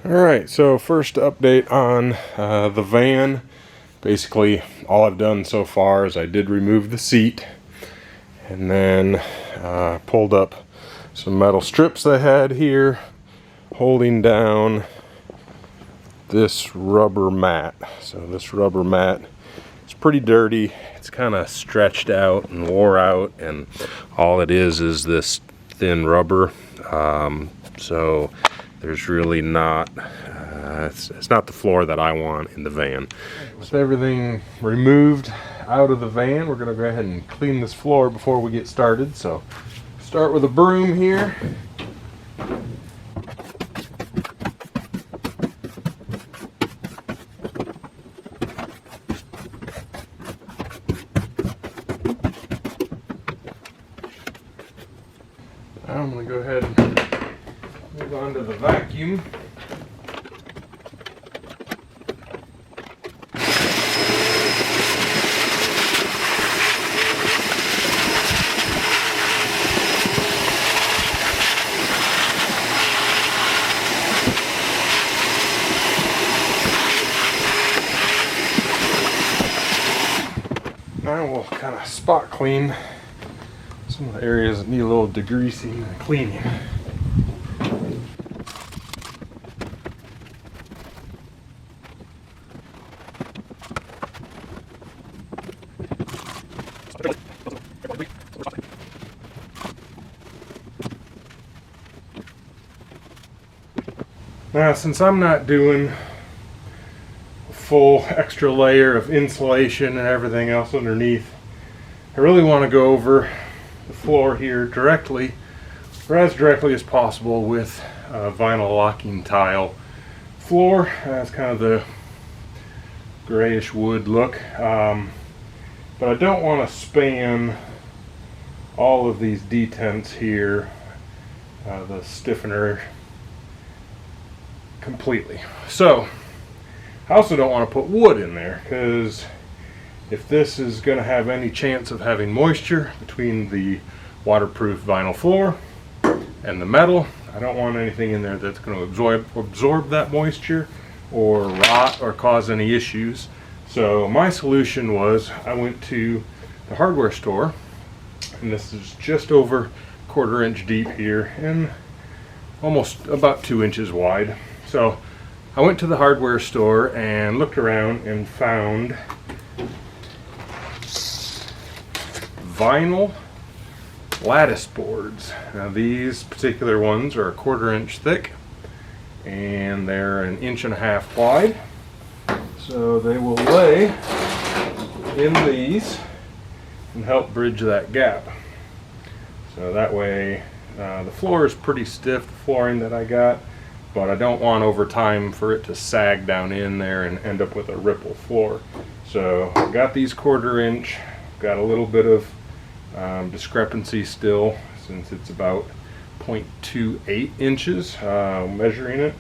Alright, so first update on the van. Basically, all I've done so far is I did remove the seat and then pulled up some metal strips I had here holding down this rubber mat. So this rubber mat is pretty dirty. It's kind of stretched out and wore out, and all it is this thin rubber. So there's really not, it's not the floor that I want in the van. With everything removed out of the van, we're going to go ahead and clean this floor before we get started. So start with a broom here. Now I'm going to go ahead and move on to the vacuum. Now we'll kind of spot clean some of the areas that need a little degreasing and cleaning. Now, since I'm not doing a full extra layer of insulation and everything else underneath, I really want to go over the floor here directly, or as directly as possible, with vinyl locking tile floor. That's kind of the grayish wood look, but I don't want to span all of these detents here, the stiffener, completely. So I also don't want to put wood in there, because if this is going to have any chance of having moisture between the waterproof vinyl floor and the metal, I don't want anything in there that's going to absorb that moisture or rot or cause any issues. So my solution was, I went to the hardware store, and this is just over 1/4 inch deep here and almost about 2 inches wide. So I went to the hardware store and looked around and found vinyl lattice boards. Now these particular ones are 1/4 inch thick and they're 1.5 inches wide. So they will lay in these and help bridge that gap. So that way the floor is pretty stiff, the flooring that I got, but I don't want over time for it to sag down in there and end up with a ripple floor. So I got these 1/4 inch, got a little bit of discrepancy still, since it's about 0.28 inches measuring it.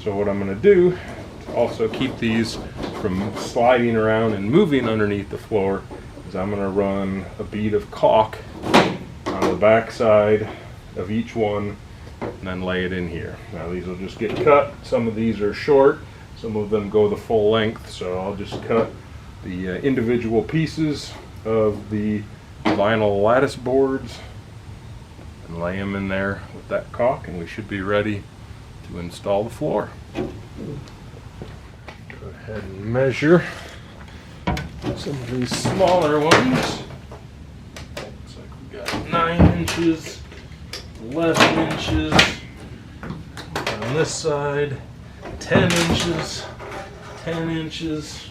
So what I'm going to do to also keep these from sliding around and moving underneath the floor is I'm going to run a bead of caulk on the back side of each one and then lay it in here. Now these will just get cut. Some of these are short, some of them go the full length, so I'll just cut the individual pieces of the vinyl lattice boards and lay them in there with that caulk, and we should be ready to install the floor. Go ahead and measure some of these smaller ones. Looks like we got 9 inches, 11 inches on this side, 10 inches, 10 inches.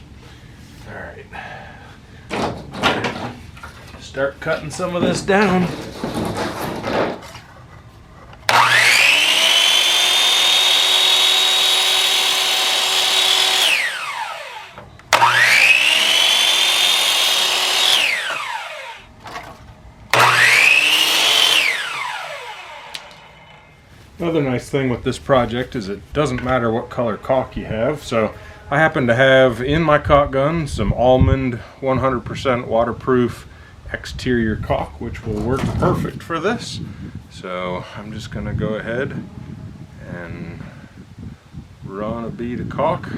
All right. Start cutting some of this down. Another nice thing with this project is it doesn't matter what color caulk you have. So I happen to have in my caulk gun some almond 100% waterproof exterior caulk, which will work perfect for this. So I'm just going to go ahead and run a bead of caulk.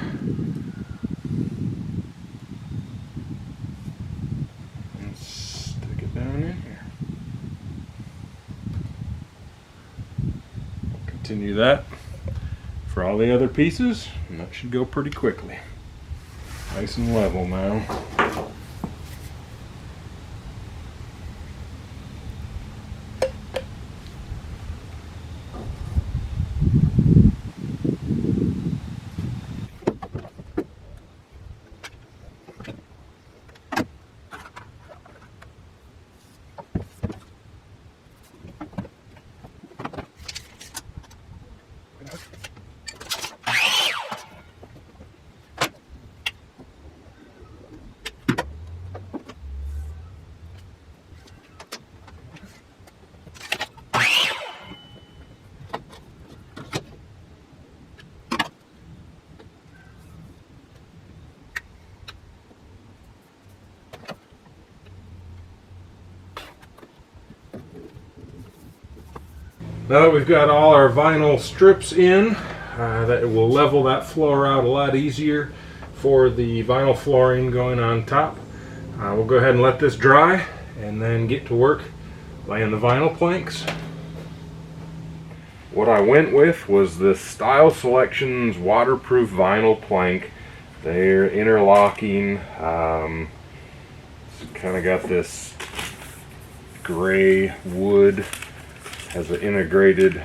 And stick it down in here. Continue that for all the other pieces, and that should go pretty quickly. Nice and level now. Now that we've got all our vinyl strips in, that will level that floor out a lot easier for the vinyl flooring going on top. We'll go ahead and let this dry and then get to work laying the vinyl planks. What I went with was this Style Selections waterproof vinyl plank. They're interlocking. It's kind of got this gray wood. Has an integrated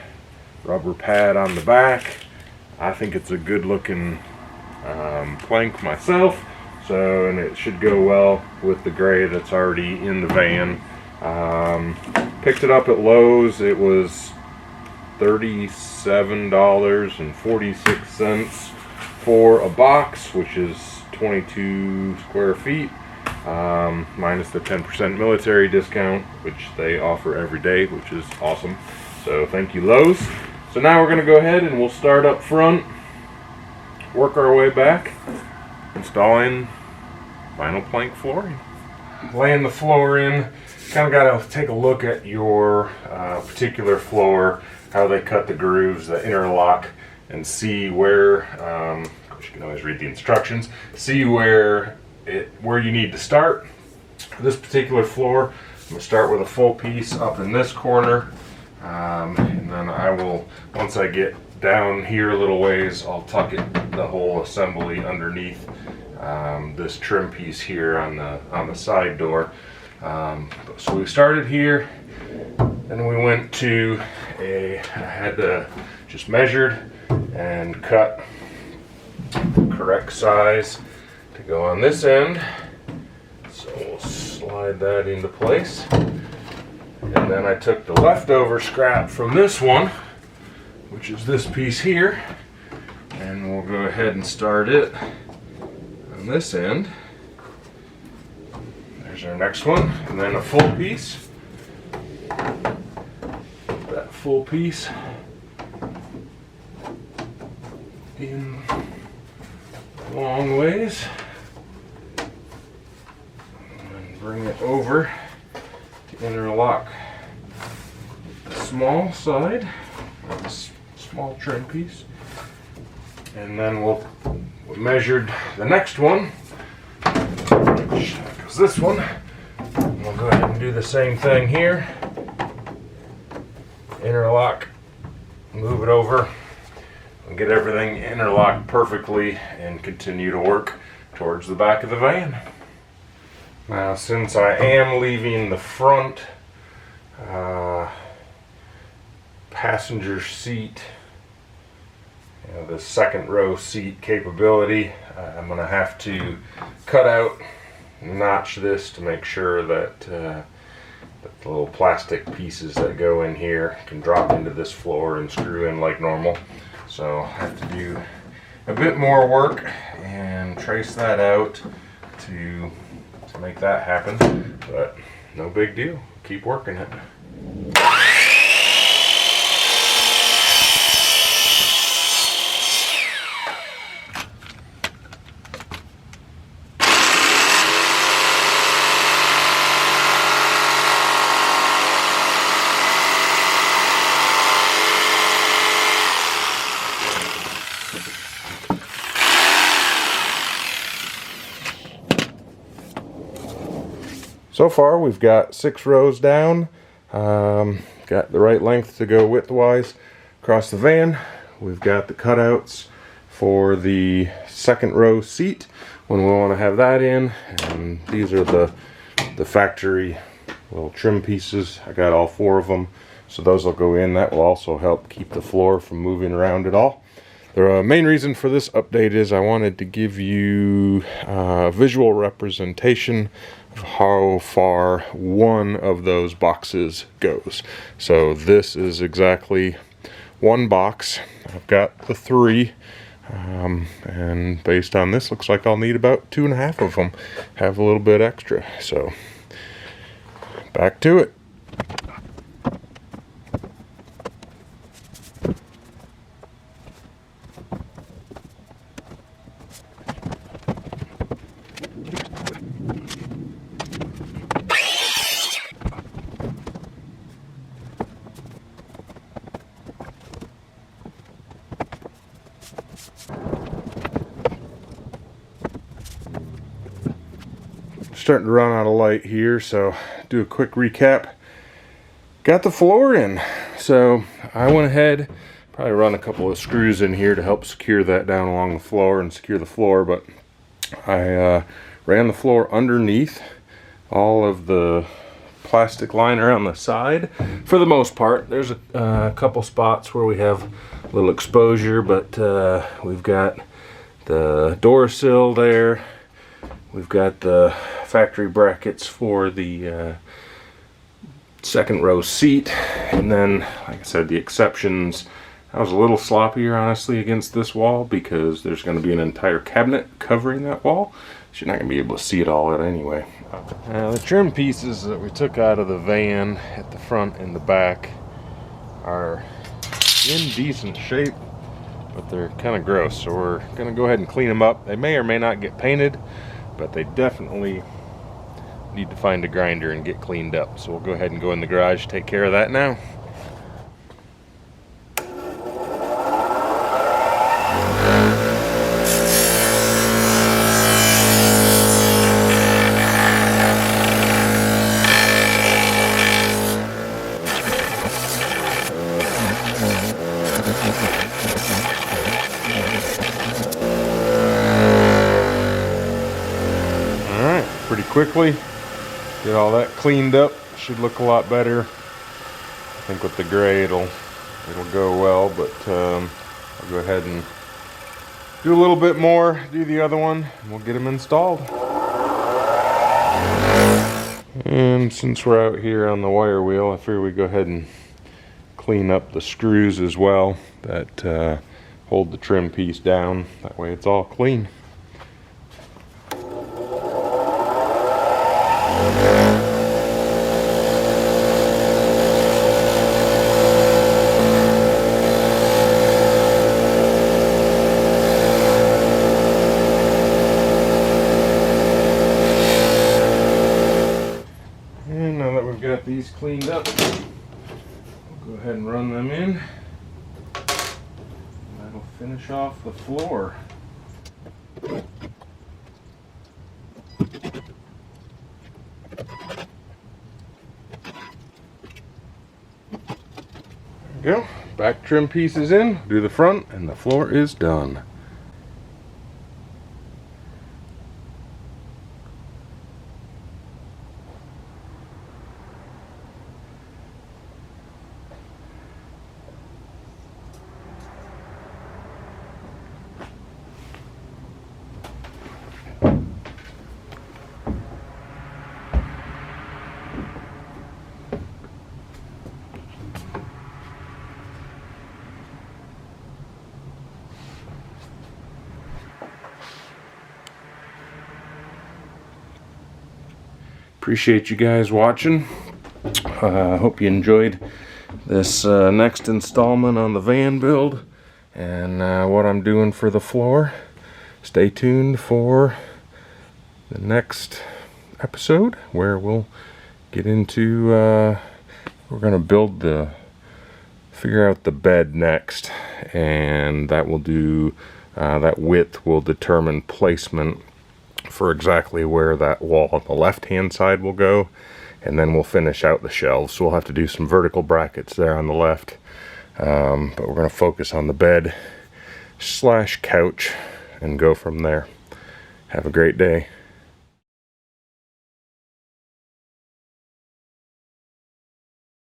rubber pad on the back. I think it's a good looking plank myself, and it should go well with the gray that's already in the van. Picked it up at Lowe's. It was $37.46 for a box, which is 22 square feet. Minus the 10% military discount, which they offer every day, which is awesome. So thank you, Lowe's. So now we're going to go ahead and we'll start up front, work our way back, installing vinyl plank flooring. Laying the floor in, kind of got to take a look at your particular floor, how they cut the grooves, the interlock, and see where, of course you can always read the instructions, see where you need to start. This particular floor, I'm going to start with a full piece up in this corner, and then I will, once I get down here a little ways, I'll tuck the whole assembly underneath this trim piece here on the side door. So we started here, and we went to I had just measured and cut the correct size to go on this end. So we'll slide that into place. And then I took the leftover scrap from this one, which is this piece here, and we'll go ahead and start it on this end. There's our next one, and then a full piece. That full piece in long ways. Bring it over to interlock the small side, this small trim piece, and then we measured the next one, which goes this one. We'll go ahead and do the same thing here. Interlock, move it over, and get everything interlocked perfectly, and continue to work towards the back of the van. Now, since I am leaving the front passenger seat, the second row seat capability, I'm going to have to cut out, notch this to make sure that the little plastic pieces that go in here can drop into this floor and screw in like normal. So I have to do a bit more work and trace that out to make that happen, but no big deal. Keep working it. So far we've got 6 rows down, got the right length to go widthwise across the van. We've got the cutouts for the second row seat when we want to have that in, and these are the factory little trim pieces. I got all 4 of them, so those will go in. That will also help keep the floor from moving around at all. The main reason for this update is I wanted to give you a visual representation of how far one of those boxes goes. So this is exactly 1 box. I've got the 3, and based on this, looks like I'll need about 2.5 of them. Have a little bit extra. So back to it. Starting to run out of light here, so do a quick recap. Got the floor in, so I went ahead, probably run a couple of screws in here to help secure that down along the floor and secure the floor, but I ran the floor underneath all of the plastic liner on the side for the most part. There's a couple spots where we have a little exposure, but we've got the door sill there. We've got the factory brackets for the second row seat, and then, like I said, the exceptions. I was a little sloppier, honestly, against this wall because there's going to be an entire cabinet covering that wall, so you're not going to be able to see it all anyway. The trim pieces that we took out of the van at the front and the back are in decent shape, but they're kind of gross, so we're going to go ahead and clean them up. They may or may not get painted, but they definitely need to find a grinder and get cleaned up. So we'll go ahead and go in the garage, take care of that now. Pretty quickly, get all that cleaned up. Should look a lot better. I think with the gray it'll go well, but I'll go ahead and do a little bit more, do the other one, and we'll get them installed. And since we're out here on the wire wheel, I figure we go ahead and clean up the screws as well that hold the trim piece down. That way it's all clean. And now that we've got these cleaned up, we'll go ahead and run them in. That'll finish off the floor. Go. Back trim pieces in, do the front, and the floor is done. Appreciate you guys watching. Hope you enjoyed this next installment on the van build and what I'm doing for the floor. Stay tuned for the next episode where we'll get into we're gonna figure out the bed next, and that will do that width will determine placement for exactly where that wall on the left hand side will go, and then we'll finish out the shelves. So we'll have to do some vertical brackets there on the left, but we're going to focus on the bed / couch and go from there. Have a great day.